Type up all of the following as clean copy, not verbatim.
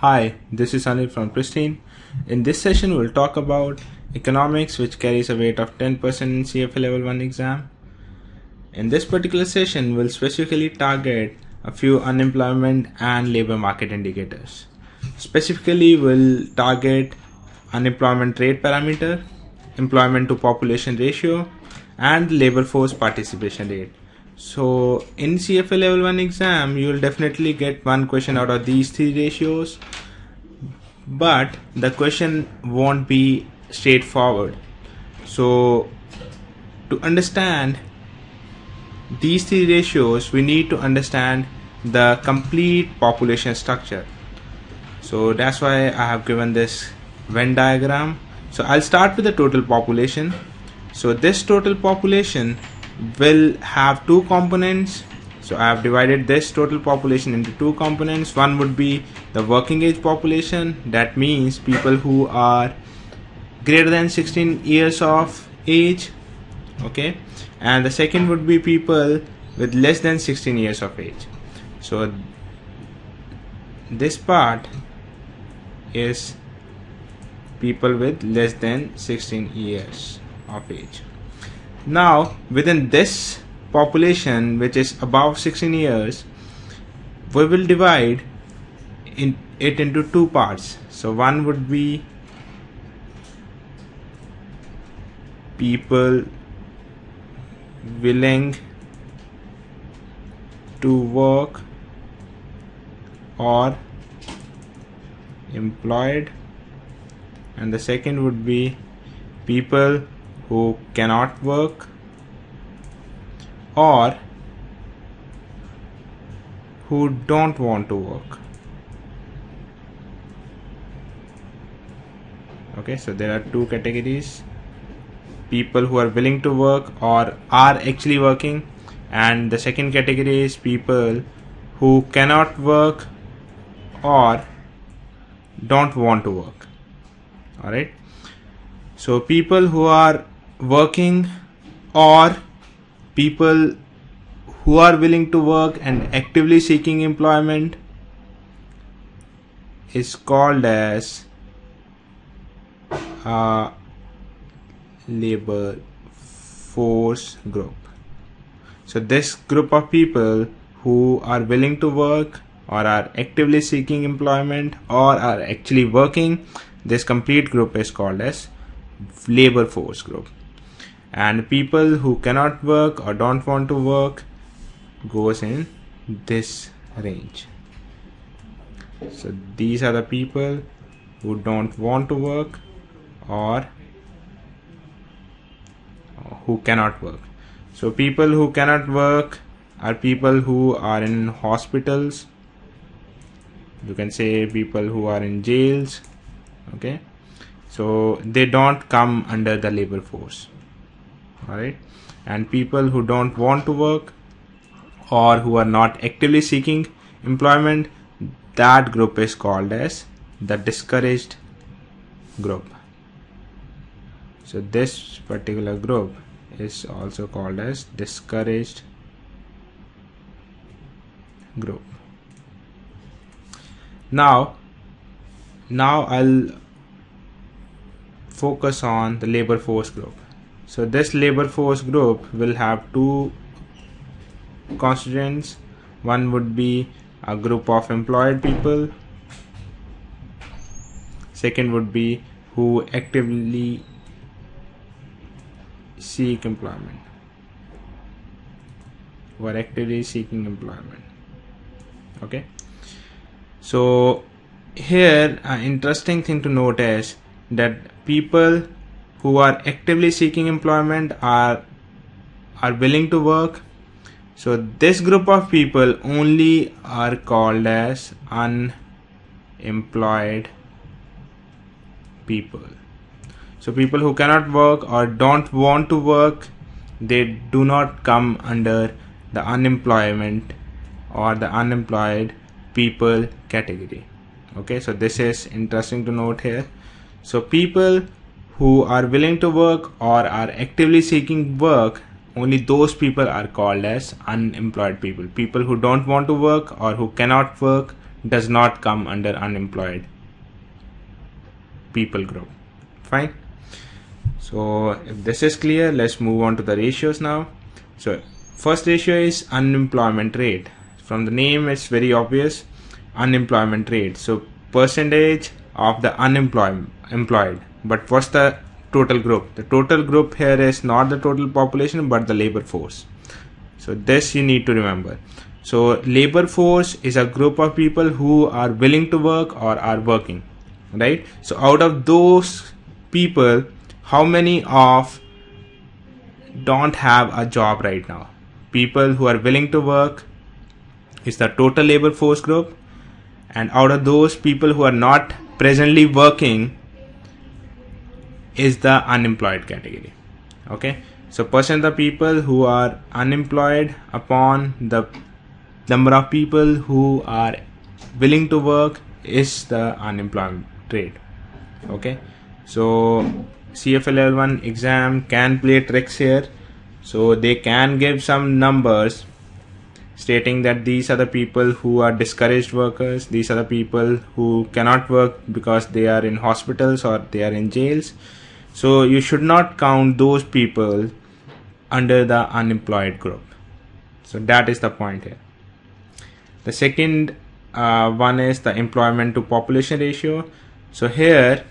Hi, this is Anil from EduPristine. In this session, we'll talk about economics, which carries a weight of 10% in CFA Level 1 exam. In this particular session, we'll specifically target a few unemployment and labor market indicators. Specifically, we'll target unemployment rate parameter, employment to population ratio, and labor force participation rate. So in CFA Level 1 exam, you will definitely get one question out of these three ratios, but the question won't be straightforward. So to understand these three ratios, we need to understand the complete population structure. So that's why I have given this Venn diagram. So I'll start with the total population. So this total population will have two components. So I have divided this total population into two components. One would be the working age population. That means people who are greater than 16 years of age. Okay. And the second would be people with less than 16 years of age. So this part is people with less than 16 years of age. Now within this population, which is above 16 years, we will divide it into two parts. So one would be people willing to work or employed, and the second would be people who cannot work or who don't want to work. Okay, so there are two categories: people who are willing to work or are actually working, and the second category is people who cannot work or don't want to work. Alright, so people who are working or people who are willing to work and actively seeking employment is called as a labor force group. So this group of people who are willing to work or are actively seeking employment or are actually working, this complete group is called as labor force group. And people who cannot work or don't want to work goes in this range. So these are the people who don't want to work or who cannot work. So people who cannot work are people who are in hospitals. You can say people who are in jails. Okay, so they don't come under the labor force. Alright, and people who don't want to work or who are not actively seeking employment, that group is called as the discouraged group. So this particular group is also called as discouraged group. Now I'll focus on the labor force group. So this labor force group will have two constituents. One would be a group of employed people. Second would be who actively seek employment. Who are actively seeking employment. Okay. So here an interesting thing to note is that people who are actively seeking employment are willing to work. So this group of people only are called as unemployed people. So people who cannot work or don't want to work, they do not come under the unemployment or the unemployed people category. Okay, so this is interesting to note here. So people who are willing to work or are actively seeking work, only those people are called as unemployed people. People who don't want to work or who cannot work does not come under unemployed people group. Fine. So if this is clear, let's move on to the ratios now. So first ratio is unemployment rate. From the name, it's very obvious, unemployment rate. So percentage of the employed. But what's the total group? The total group here is not the total population but the labor force. So this you need to remember. So labor force is a group of people who are willing to work or are working, right? So out of those people, how many of don't have a job right now? People who are willing to work is the total labor force group, and out of those, people who are not presently working is the unemployed category. Okay, so percent of the people who are unemployed upon the number of people who are willing to work is the unemployment rate. Okay, so CFA level 1 exam can play tricks here. So they can give some numbers stating that these are the people who are discouraged workers, these are the people who cannot work because they are in hospitals or they are in jails. So you should not count those people under the unemployed group. So that is the point here. The second one is the employment to population ratio. So here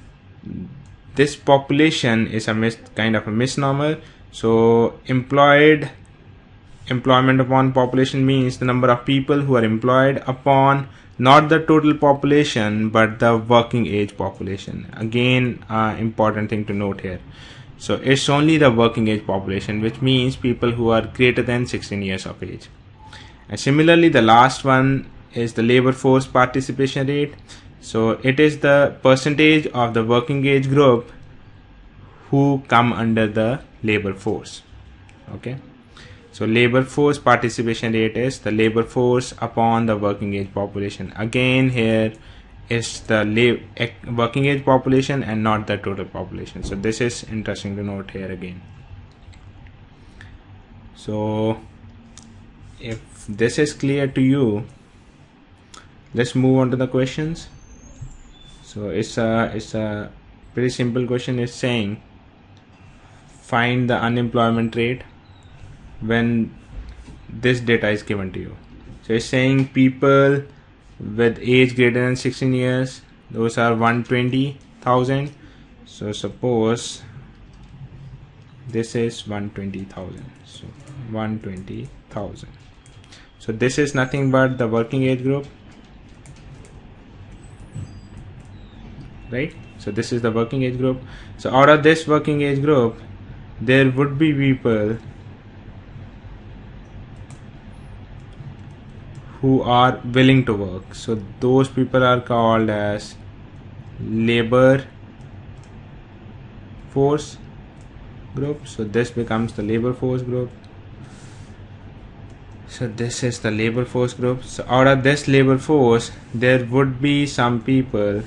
this population is a kind of a misnomer. So employment upon population means the number of people who are employed upon not the total population but the working age population. Again, important thing to note here. So it's only the working age population, which means people who are greater than 16 years of age. And similarly, the last one is the labor force participation rate. So it is the percentage of the working age group who come under the labor force. Okay, so labor force participation rate is the labor force upon the working age population. Again, here is the working age population and not the total population. So this is interesting to note here again. So if this is clear to you, let's move on to the questions. So it's a pretty simple question. It's saying find the unemployment rate when this data is given to you. So it's saying people with age greater than 16 years, those are 120,000. So suppose this is 120,000. So 120,000. So this is nothing but the working age group, right? So this is the working age group. So out of this working age group, there would be people who are willing to work. So those people are called as labor force group. So this becomes the labor force group. So this is the labor force group. So out of this labor force, there would be some people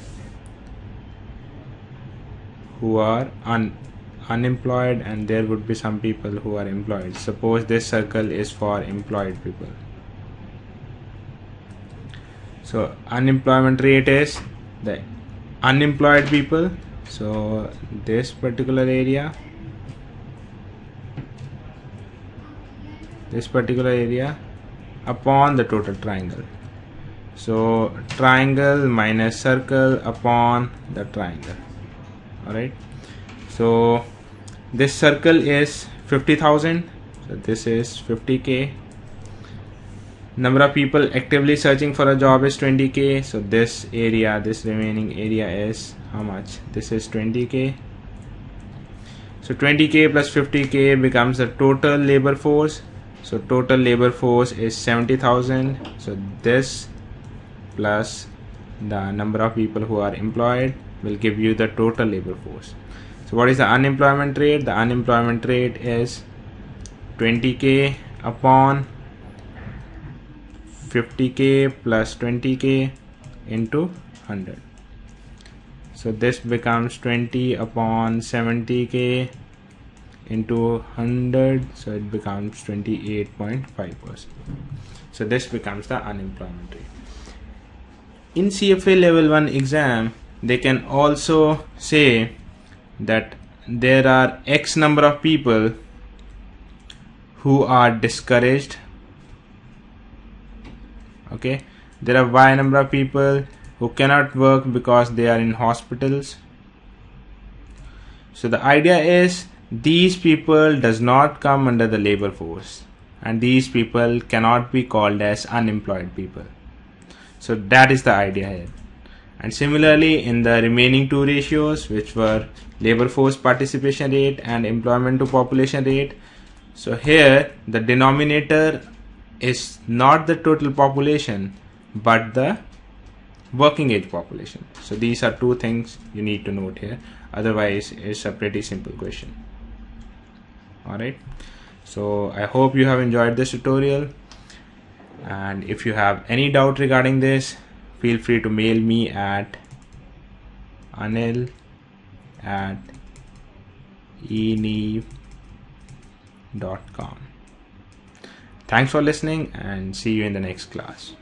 who are unemployed, and there would be some people who are employed. Suppose this circle is for employed people. So unemployment rate is the unemployed people. So this particular area, upon the total triangle. So triangle minus circle upon the triangle. Alright. So this circle is 50,000. So this is 50k. Number of people actively searching for a job is 20k. So this area, this remaining area is how much? This is 20k. So 20k plus 50k becomes the total labor force. So total labor force is 70,000. So this plus the number of people who are employed will give you the total labor force. So what is the unemployment rate? The unemployment rate is 20k upon 50k plus 20k into 100. So this becomes 20 upon 70k into 100. So it becomes 28.5%. So this becomes the unemployment rate. in CFA level 1 exam, they can also say that there are X number of people who are discouraged. Okay, there are Y number of people who cannot work because they are in hospitals. So the idea is these people does not come under the labor force, and these people cannot be called as unemployed people. So that is the idea here. And similarly, in the remaining two ratios, which were labor force participation rate and employment to population rate, so here the denominator is not the total population but the working age population. So these are two things you need to note here. Otherwise, it's a pretty simple question. Alright, so I hope you have enjoyed this tutorial, and if you have any doubt regarding this, feel free to mail me at anil@eneve.com. Thanks for listening, and see you in the next class.